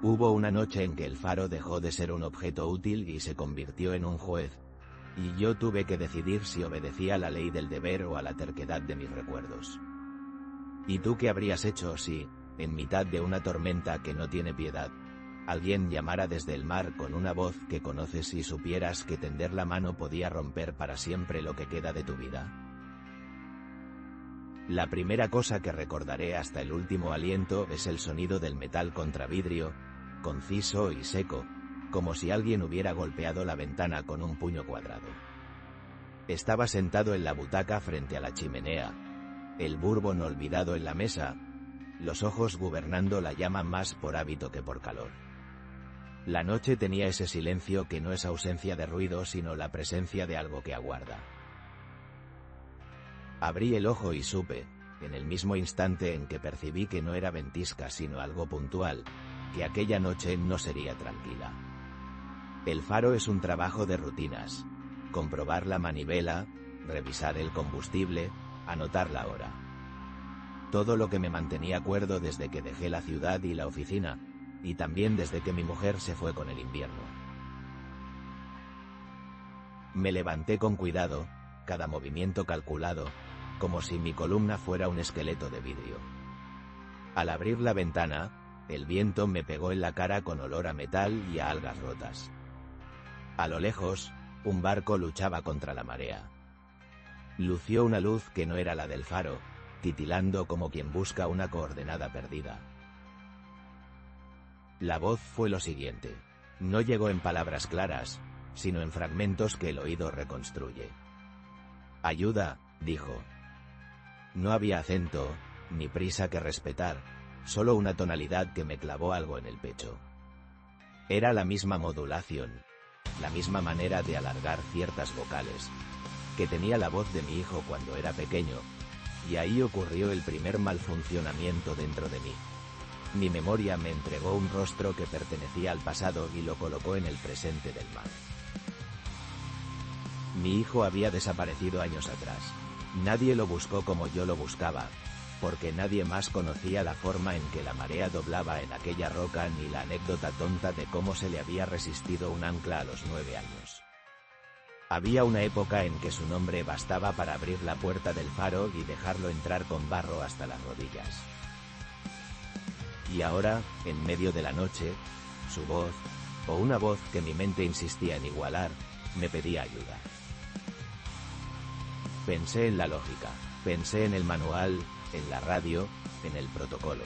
Hubo una noche en que el faro dejó de ser un objeto útil y se convirtió en un juez, y yo tuve que decidir si obedecía a la ley del deber o a la terquedad de mis recuerdos. ¿Y tú qué habrías hecho si, en mitad de una tormenta que no tiene piedad, alguien llamara desde el mar con una voz que conoces y supieras que tender la mano podía romper para siempre lo que queda de tu vida? La primera cosa que recordaré hasta el último aliento es el sonido del metal contra vidrio, conciso y seco, como si alguien hubiera golpeado la ventana con un puño cuadrado. Estaba sentado en la butaca frente a la chimenea, el bourbon olvidado en la mesa, los ojos gobernando la llama más por hábito que por calor. La noche tenía ese silencio que no es ausencia de ruido sino la presencia de algo que aguarda. Abrí el ojo y supe, en el mismo instante en que percibí que no era ventisca sino algo puntual, que aquella noche no sería tranquila. El faro es un trabajo de rutinas: comprobar la manivela, revisar el combustible, anotar la hora. Todo lo que me mantenía cuerdo desde que dejé la ciudad y la oficina, y también desde que mi mujer se fue con el invierno. Me levanté con cuidado, cada movimiento calculado, como si mi columna fuera un esqueleto de vidrio. Al abrir la ventana, el viento me pegó en la cara con olor a metal y a algas rotas. A lo lejos, un barco luchaba contra la marea. Lució una luz que no era la del faro, titilando como quien busca una coordenada perdida. La voz fue lo siguiente. No llegó en palabras claras, sino en fragmentos que el oído reconstruye. «Ayuda», dijo. No había acento, ni prisa que respetar, solo una tonalidad que me clavó algo en el pecho. Era la misma modulación, la misma manera de alargar ciertas vocales, que tenía la voz de mi hijo cuando era pequeño, y ahí ocurrió el primer mal funcionamiento dentro de mí. Mi memoria me entregó un rostro que pertenecía al pasado y lo colocó en el presente del mar. Mi hijo había desaparecido años atrás. Nadie lo buscó como yo lo buscaba, porque nadie más conocía la forma en que la marea doblaba en aquella roca ni la anécdota tonta de cómo se le había resistido un ancla a los 9 años. Había una época en que su nombre bastaba para abrir la puerta del faro y dejarlo entrar con barro hasta las rodillas. Y ahora, en medio de la noche, su voz, o una voz que mi mente insistía en igualar, me pedía ayuda. Pensé en la lógica, pensé en el manual, en la radio, en el protocolo.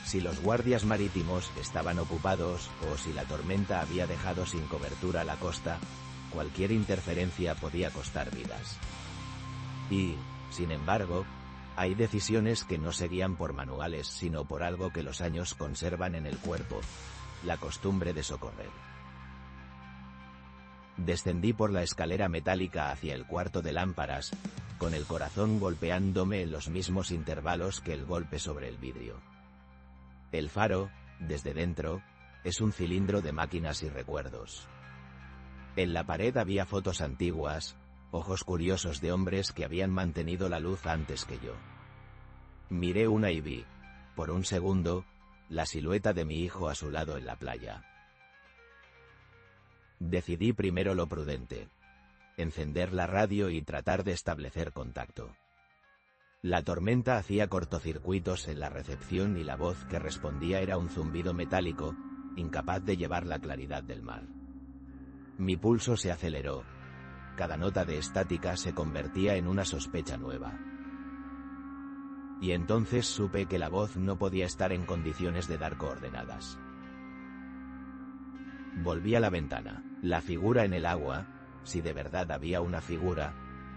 Si los guardias marítimos estaban ocupados, o si la tormenta había dejado sin cobertura la costa, cualquier interferencia podía costar vidas. Y, sin embargo, hay decisiones que no se guían por manuales sino por algo que los años conservan en el cuerpo: la costumbre de socorrer. Descendí por la escalera metálica hacia el cuarto de lámparas, con el corazón golpeándome en los mismos intervalos que el golpe sobre el vidrio. El faro, desde dentro, es un cilindro de máquinas y recuerdos. En la pared había fotos antiguas, ojos curiosos de hombres que habían mantenido la luz antes que yo. Miré una y vi, por un segundo, la silueta de mi hijo a su lado en la playa. Decidí primero lo prudente: encender la radio y tratar de establecer contacto. La tormenta hacía cortocircuitos en la recepción y la voz que respondía era un zumbido metálico, incapaz de llevar la claridad del mar. Mi pulso se aceleró. Cada nota de estática se convertía en una sospecha nueva. Y entonces supe que la voz no podía estar en condiciones de dar coordenadas. Volví a la ventana. La figura en el agua, si de verdad había una figura,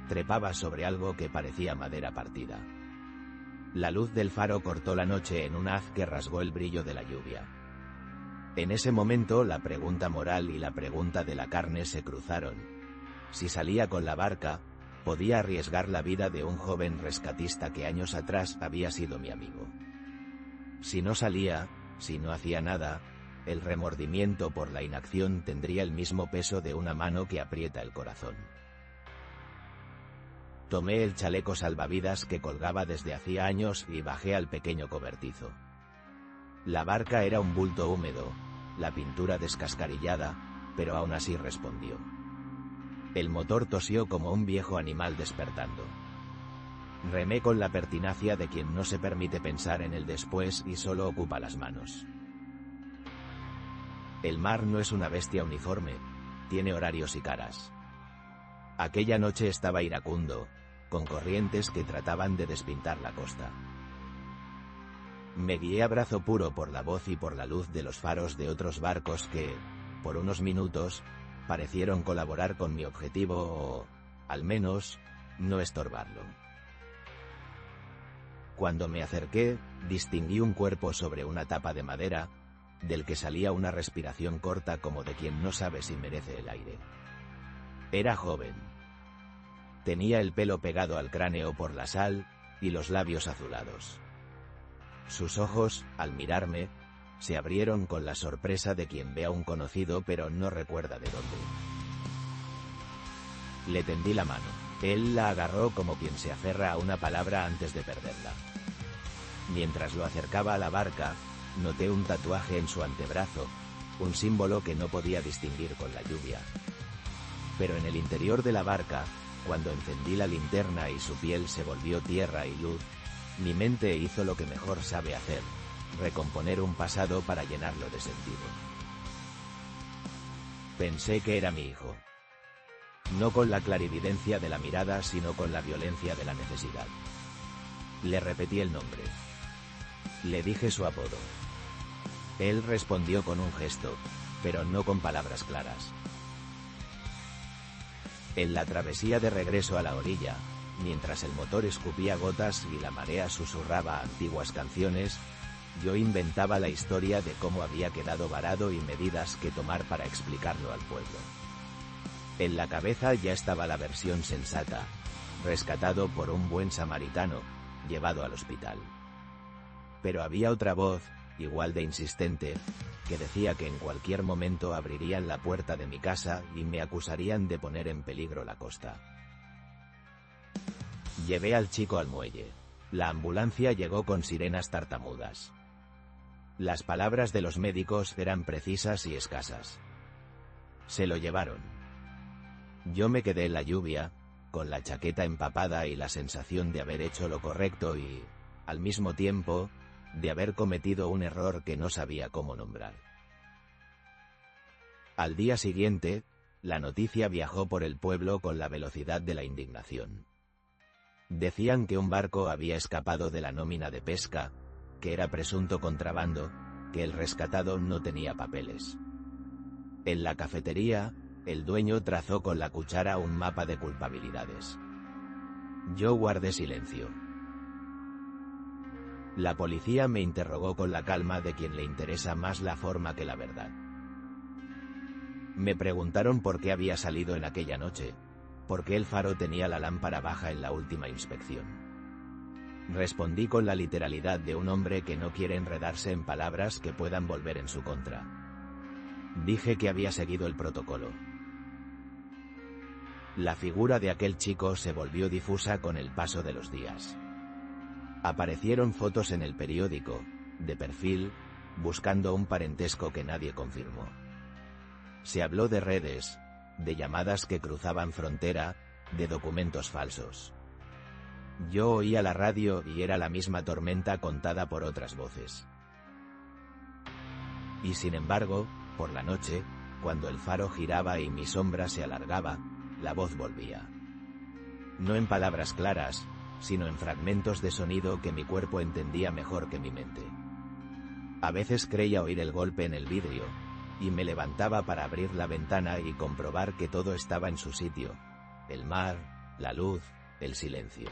trepaba sobre algo que parecía madera partida. La luz del faro cortó la noche en un haz que rasgó el brillo de la lluvia. En ese momento la pregunta moral y la pregunta de la carne se cruzaron. Si salía con la barca, podía arriesgar la vida de un joven rescatista que años atrás había sido mi amigo. Si no salía, si no hacía nada, el remordimiento por la inacción tendría el mismo peso de una mano que aprieta el corazón. Tomé el chaleco salvavidas que colgaba desde hacía años y bajé al pequeño cobertizo. La barca era un bulto húmedo, la pintura descascarillada, pero aún así respondió. El motor tosió como un viejo animal despertando. Remé con la pertinacia de quien no se permite pensar en el después y solo ocupa las manos. El mar no es una bestia uniforme, tiene horarios y caras. Aquella noche estaba iracundo, con corrientes que trataban de despintar la costa. Me guié a brazo puro por la voz y por la luz de los faros de otros barcos que, por unos minutos, parecieron colaborar con mi objetivo o, al menos, no estorbarlo. Cuando me acerqué, distinguí un cuerpo sobre una tapa de madera, del que salía una respiración corta como de quien no sabe si merece el aire. Era joven. Tenía el pelo pegado al cráneo por la sal, y los labios azulados. Sus ojos, al mirarme, se abrieron con la sorpresa de quien ve a un conocido pero no recuerda de dónde. Le tendí la mano. Él la agarró como quien se aferra a una palabra antes de perderla. Mientras lo acercaba a la barca, noté un tatuaje en su antebrazo, un símbolo que no podía distinguir con la lluvia. Pero en el interior de la barca, cuando encendí la linterna y su piel se volvió tierra y luz, mi mente hizo lo que mejor sabe hacer, recomponer un pasado para llenarlo de sentido. Pensé que era mi hijo. No con la clarividencia de la mirada, sino con la violencia de la necesidad. Le repetí el nombre. Le dije su apodo. Él respondió con un gesto, pero no con palabras claras. En la travesía de regreso a la orilla, mientras el motor escupía gotas y la marea susurraba antiguas canciones, yo inventaba la historia de cómo había quedado varado y medidas que tomar para explicarlo al pueblo. En la cabeza ya estaba la versión sensata: rescatado por un buen samaritano, llevado al hospital. Pero había otra voz, igual de insistente, que decía que en cualquier momento abrirían la puerta de mi casa y me acusarían de poner en peligro la costa. Llevé al chico al muelle. La ambulancia llegó con sirenas tartamudas. Las palabras de los médicos eran precisas y escasas. Se lo llevaron. Yo me quedé en la lluvia, con la chaqueta empapada y la sensación de haber hecho lo correcto y, al mismo tiempo, de haber cometido un error que no sabía cómo nombrar. Al día siguiente, la noticia viajó por el pueblo con la velocidad de la indignación. Decían que un barco había escapado de la nómina de pesca, que era presunto contrabando, que el rescatado no tenía papeles. En la cafetería, el dueño trazó con la cuchara un mapa de culpabilidades. Yo guardé silencio. La policía me interrogó con la calma de quien le interesa más la forma que la verdad. Me preguntaron por qué había salido en aquella noche, por qué el faro tenía la lámpara baja en la última inspección. Respondí con la literalidad de un hombre que no quiere enredarse en palabras que puedan volver en su contra. Dije que había seguido el protocolo. La figura de aquel chico se volvió difusa con el paso de los días. Aparecieron fotos en el periódico, de perfil, buscando un parentesco que nadie confirmó. Se habló de redes, de llamadas que cruzaban frontera, de documentos falsos. Yo oía la radio y era la misma tormenta contada por otras voces. Y sin embargo, por la noche, cuando el faro giraba y mi sombra se alargaba, la voz volvía. No en palabras claras, sino en fragmentos de sonido que mi cuerpo entendía mejor que mi mente. A veces creía oír el golpe en el vidrio, y me levantaba para abrir la ventana y comprobar que todo estaba en su sitio: el mar, la luz, el silencio.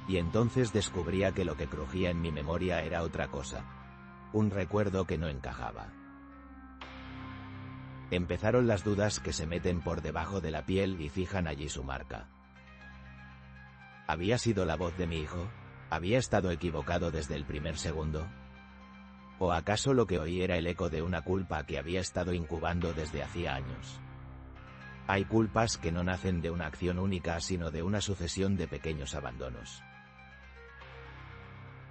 Y entonces descubría que lo que crujía en mi memoria era otra cosa, un recuerdo que no encajaba. Empezaron las dudas que se meten por debajo de la piel y fijan allí su marca. ¿Había sido la voz de mi hijo? ¿Había estado equivocado desde el primer segundo? ¿O acaso lo que oí era el eco de una culpa que había estado incubando desde hacía años? Hay culpas que no nacen de una acción única, sino de una sucesión de pequeños abandonos.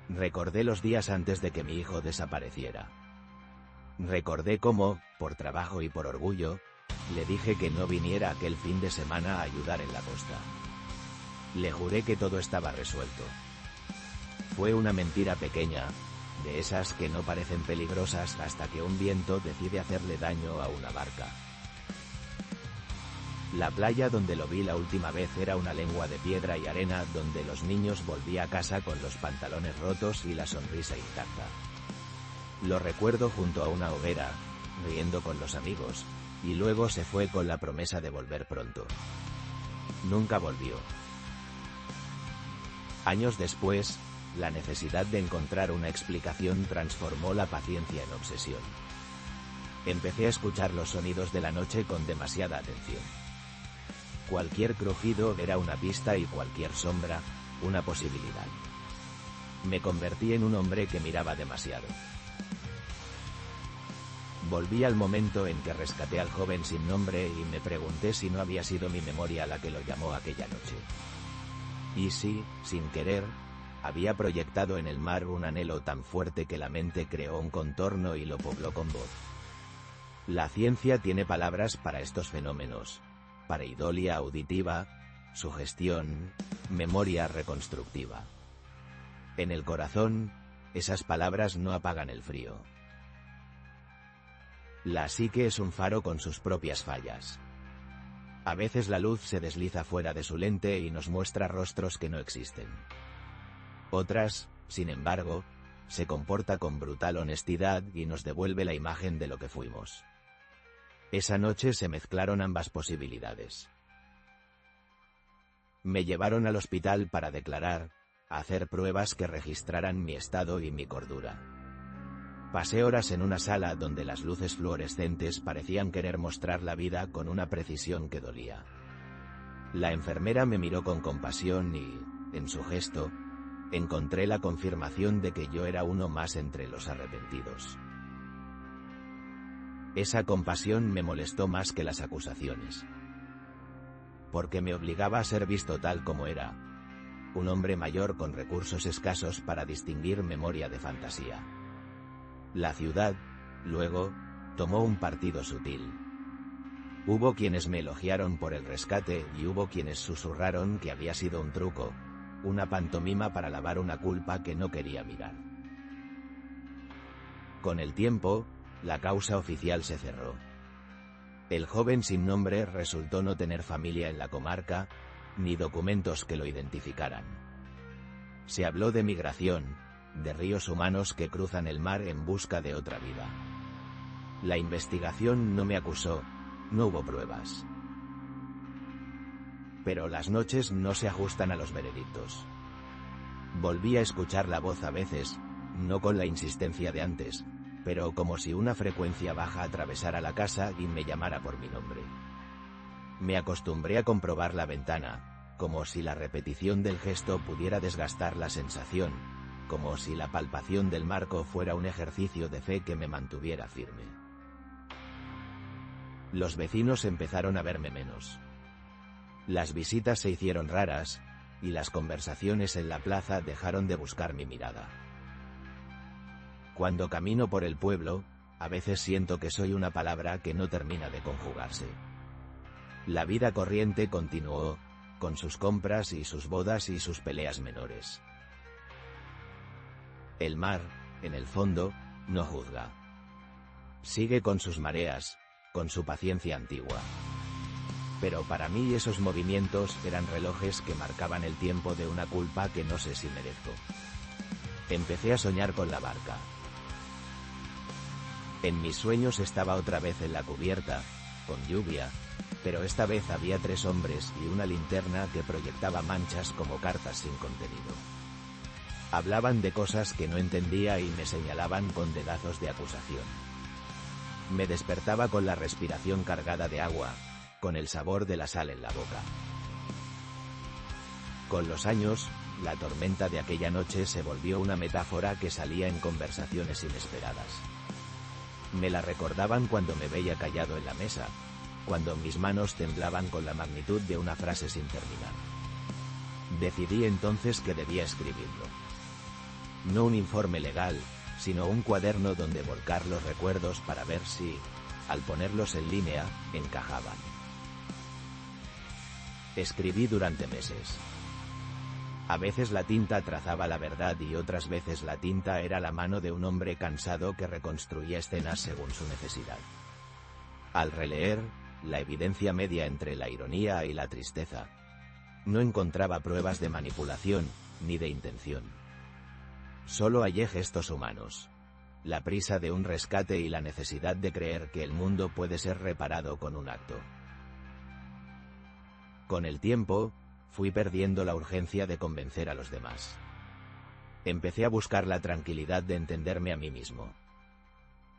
Recordé los días antes de que mi hijo desapareciera. Recordé cómo, por trabajo y por orgullo, le dije que no viniera aquel fin de semana a ayudar en la costa. Le juré que todo estaba resuelto. Fue una mentira pequeña, de esas que no parecen peligrosas hasta que un viento decide hacerle daño a una barca. La playa donde lo vi la última vez era una lengua de piedra y arena donde los niños volvía a casa con los pantalones rotos y la sonrisa intacta. Lo recuerdo junto a una hoguera, riendo con los amigos, y luego se fue con la promesa de volver pronto. Nunca volvió. Años después, la necesidad de encontrar una explicación transformó la paciencia en obsesión. Empecé a escuchar los sonidos de la noche con demasiada atención. Cualquier crujido era una pista y cualquier sombra, una posibilidad. Me convertí en un hombre que miraba demasiado. Volví al momento en que rescaté al joven sin nombre y me pregunté si no había sido mi memoria la que lo llamó aquella noche. Y si, sin querer, había proyectado en el mar un anhelo tan fuerte que la mente creó un contorno y lo pobló con voz. La ciencia tiene palabras para estos fenómenos: pareidolia auditiva, sugestión, memoria reconstructiva. En el corazón, esas palabras no apagan el frío. La psique es un faro con sus propias fallas. A veces la luz se desliza fuera de su lente y nos muestra rostros que no existen. Otras, sin embargo, se comporta con brutal honestidad y nos devuelve la imagen de lo que fuimos. Esa noche se mezclaron ambas posibilidades. Me llevaron al hospital para declarar, hacer pruebas que registraran mi estado y mi cordura. Pasé horas en una sala donde las luces fluorescentes parecían querer mostrar la vida con una precisión que dolía. La enfermera me miró con compasión y, en su gesto, encontré la confirmación de que yo era uno más entre los arrepentidos. Esa compasión me molestó más que las acusaciones. Porque me obligaba a ser visto tal como era, un hombre mayor con recursos escasos para distinguir memoria de fantasía. La ciudad, luego, tomó un partido sutil. Hubo quienes me elogiaron por el rescate y hubo quienes susurraron que había sido un truco, una pantomima para lavar una culpa que no quería mirar. Con el tiempo, la causa oficial se cerró. El joven sin nombre resultó no tener familia en la comarca, ni documentos que lo identificaran. Se habló de migración, de ríos humanos que cruzan el mar en busca de otra vida. La investigación no me acusó, no hubo pruebas. Pero las noches no se ajustan a los veredictos. Volví a escuchar la voz a veces, no con la insistencia de antes, pero como si una frecuencia baja atravesara la casa y me llamara por mi nombre. Me acostumbré a comprobar la ventana, como si la repetición del gesto pudiera desgastar la sensación, como si la palpación del marco fuera un ejercicio de fe que me mantuviera firme. Los vecinos empezaron a verme menos. Las visitas se hicieron raras, y las conversaciones en la plaza dejaron de buscar mi mirada. Cuando camino por el pueblo, a veces siento que soy una palabra que no termina de conjugarse. La vida corriente continuó, con sus compras y sus bodas y sus peleas menores. El mar, en el fondo, no juzga. Sigue con sus mareas, con su paciencia antigua. Pero para mí esos movimientos eran relojes que marcaban el tiempo de una culpa que no sé si merezco. Empecé a soñar con la barca. En mis sueños estaba otra vez en la cubierta, con lluvia, pero esta vez había 3 hombres y una linterna que proyectaba manchas como cartas sin contenido. Hablaban de cosas que no entendía y me señalaban con dedazos de acusación. Me despertaba con la respiración cargada de agua, con el sabor de la sal en la boca. Con los años, la tormenta de aquella noche se volvió una metáfora que salía en conversaciones inesperadas. Me la recordaban cuando me veía callado en la mesa, cuando mis manos temblaban con la magnitud de una frase sin terminar. Decidí entonces que debía escribirlo. No un informe legal, sino un cuaderno donde volcar los recuerdos para ver si, al ponerlos en línea, encajaban. Escribí durante meses. A veces la tinta trazaba la verdad y otras veces la tinta era la mano de un hombre cansado que reconstruía escenas según su necesidad. Al releer, la evidencia media entre la ironía y la tristeza. No encontraba pruebas de manipulación, ni de intención. Solo hallé gestos humanos. La prisa de un rescate y la necesidad de creer que el mundo puede ser reparado con un acto. Con el tiempo, fui perdiendo la urgencia de convencer a los demás. Empecé a buscar la tranquilidad de entenderme a mí mismo.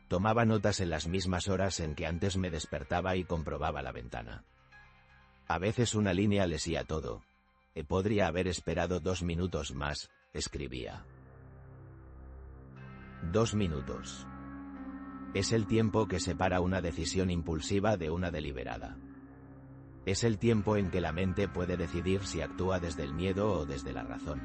Tomaba notas en las mismas horas en que antes me despertaba y comprobaba la ventana. A veces una línea lesía todo. Podría haber esperado 2 minutos más, escribía. 2 minutos. Es el tiempo que separa una decisión impulsiva de una deliberada. Es el tiempo en que la mente puede decidir si actúa desde el miedo o desde la razón.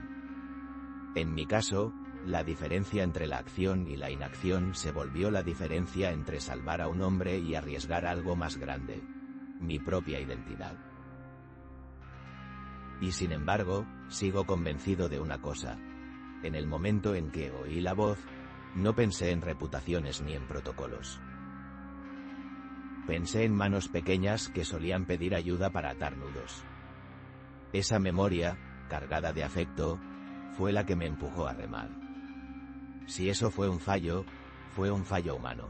En mi caso, la diferencia entre la acción y la inacción se volvió la diferencia entre salvar a un hombre y arriesgar algo más grande, mi propia identidad. Y sin embargo, sigo convencido de una cosa. En el momento en que oí la voz, no pensé en reputaciones ni en protocolos. Pensé en manos pequeñas que solían pedir ayuda para atar nudos. Esa memoria, cargada de afecto, fue la que me empujó a remar. Si eso fue un fallo humano.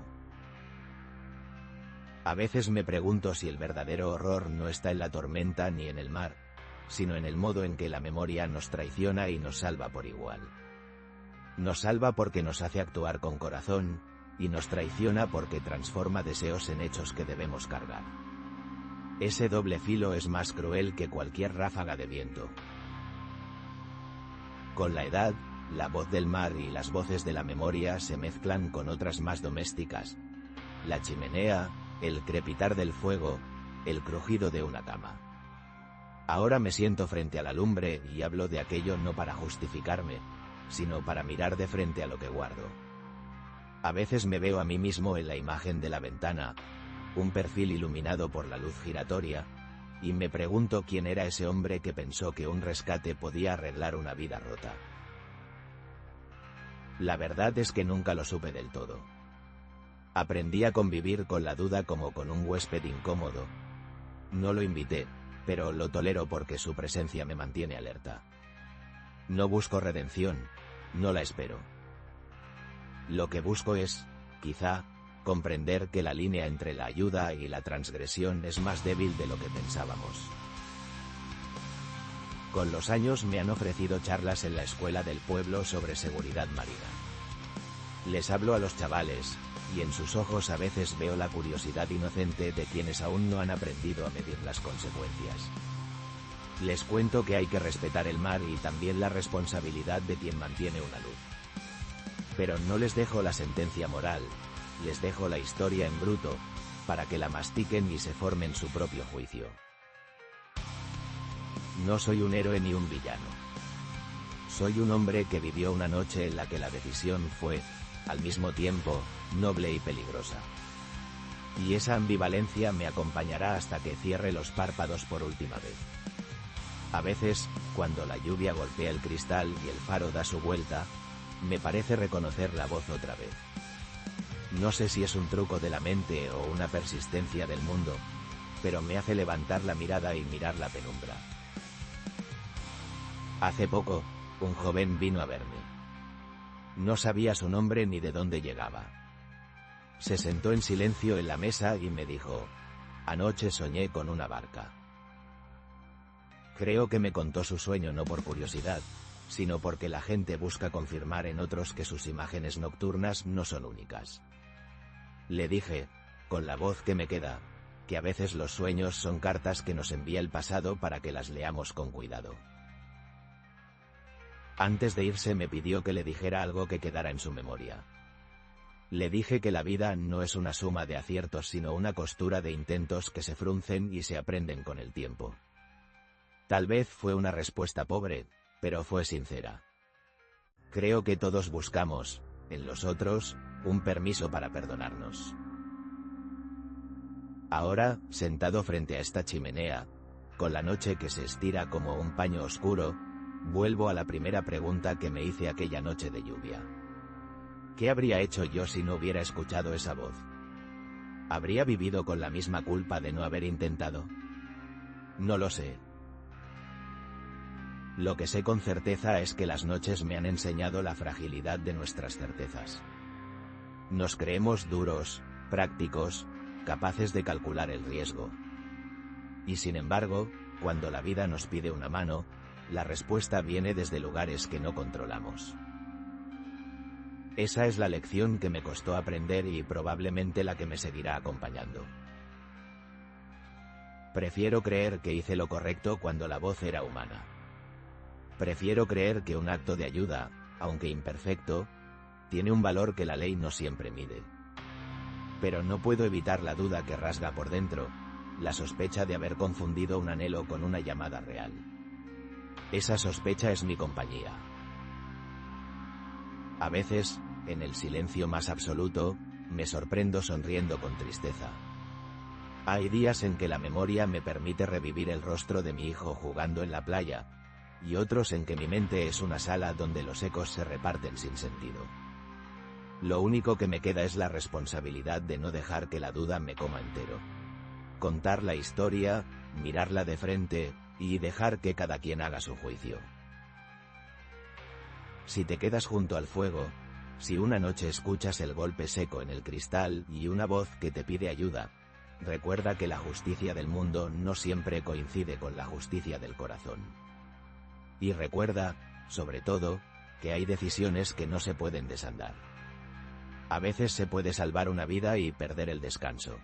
A veces me pregunto si el verdadero horror no está en la tormenta ni en el mar, sino en el modo en que la memoria nos traiciona y nos salva por igual. Nos salva porque nos hace actuar con corazón, y nos traiciona porque transforma deseos en hechos que debemos cargar. Ese doble filo es más cruel que cualquier ráfaga de viento. Con la edad, la voz del mar y las voces de la memoria se mezclan con otras más domésticas. La chimenea, el crepitar del fuego, el crujido de una cama. Ahora me siento frente a la lumbre y hablo de aquello no para justificarme, sino para mirar de frente a lo que guardo. A veces me veo a mí mismo en la imagen de la ventana, un perfil iluminado por la luz giratoria, y me pregunto quién era ese hombre que pensó que un rescate podía arreglar una vida rota. La verdad es que nunca lo supe del todo. Aprendí a convivir con la duda como con un huésped incómodo. No lo invité, pero lo tolero porque su presencia me mantiene alerta. No busco redención, no la espero. Lo que busco es, quizá, comprender que la línea entre la ayuda y la transgresión es más débil de lo que pensábamos. Con los años me han ofrecido charlas en la escuela del pueblo sobre seguridad marina. Les hablo a los chavales, y en sus ojos a veces veo la curiosidad inocente de quienes aún no han aprendido a medir las consecuencias. Les cuento que hay que respetar el mar y también la responsabilidad de quien mantiene una luz. Pero no les dejo la sentencia moral, les dejo la historia en bruto, para que la mastiquen y se formen su propio juicio. No soy un héroe ni un villano. Soy un hombre que vivió una noche en la que la decisión fue, al mismo tiempo, noble y peligrosa. Y esa ambivalencia me acompañará hasta que cierre los párpados por última vez. A veces, cuando la lluvia golpea el cristal y el faro da su vuelta, me parece reconocer la voz otra vez. No sé si es un truco de la mente o una persistencia del mundo, pero me hace levantar la mirada y mirar la penumbra. Hace poco, un joven vino a verme. No sabía su nombre ni de dónde llegaba. Se sentó en silencio en la mesa y me dijo: anoche soñé con una barca. Creo que me contó su sueño no por curiosidad, sino porque la gente busca confirmar en otros que sus imágenes nocturnas no son únicas. Le dije, con la voz que me queda, que a veces los sueños son cartas que nos envía el pasado para que las leamos con cuidado. Antes de irse me pidió que le dijera algo que quedara en su memoria. Le dije que la vida no es una suma de aciertos sino una costura de intentos que se fruncen y se aprenden con el tiempo. Tal vez fue una respuesta pobre, pero fue sincera. Creo que todos buscamos, en los otros, un permiso para perdonarnos. Ahora, sentado frente a esta chimenea, con la noche que se estira como un paño oscuro, vuelvo a la primera pregunta que me hice aquella noche de lluvia. ¿Qué habría hecho yo si no hubiera escuchado esa voz? ¿Habría vivido con la misma culpa de no haber intentado? No lo sé. Lo que sé con certeza es que las noches me han enseñado la fragilidad de nuestras certezas. Nos creemos duros, prácticos, capaces de calcular el riesgo. Y sin embargo, cuando la vida nos pide una mano, la respuesta viene desde lugares que no controlamos. Esa es la lección que me costó aprender y probablemente la que me seguirá acompañando. Prefiero creer que hice lo correcto cuando la voz era humana. Prefiero creer que un acto de ayuda, aunque imperfecto, tiene un valor que la ley no siempre mide. Pero no puedo evitar la duda que rasga por dentro, la sospecha de haber confundido un anhelo con una llamada real. Esa sospecha es mi compañía. A veces, en el silencio más absoluto, me sorprendo sonriendo con tristeza. Hay días en que la memoria me permite revivir el rostro de mi hijo jugando en la playa, y otros en que mi mente es una sala donde los ecos se reparten sin sentido. Lo único que me queda es la responsabilidad de no dejar que la duda me coma entero. Contar la historia, mirarla de frente, y dejar que cada quien haga su juicio. Si te quedas junto al fuego, si una noche escuchas el golpe seco en el cristal y una voz que te pide ayuda, recuerda que la justicia del mundo no siempre coincide con la justicia del corazón. Y recuerda, sobre todo, que hay decisiones que no se pueden desandar. A veces se puede salvar una vida y perder el descanso.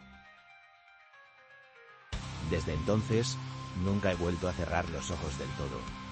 Desde entonces, nunca he vuelto a cerrar los ojos del todo.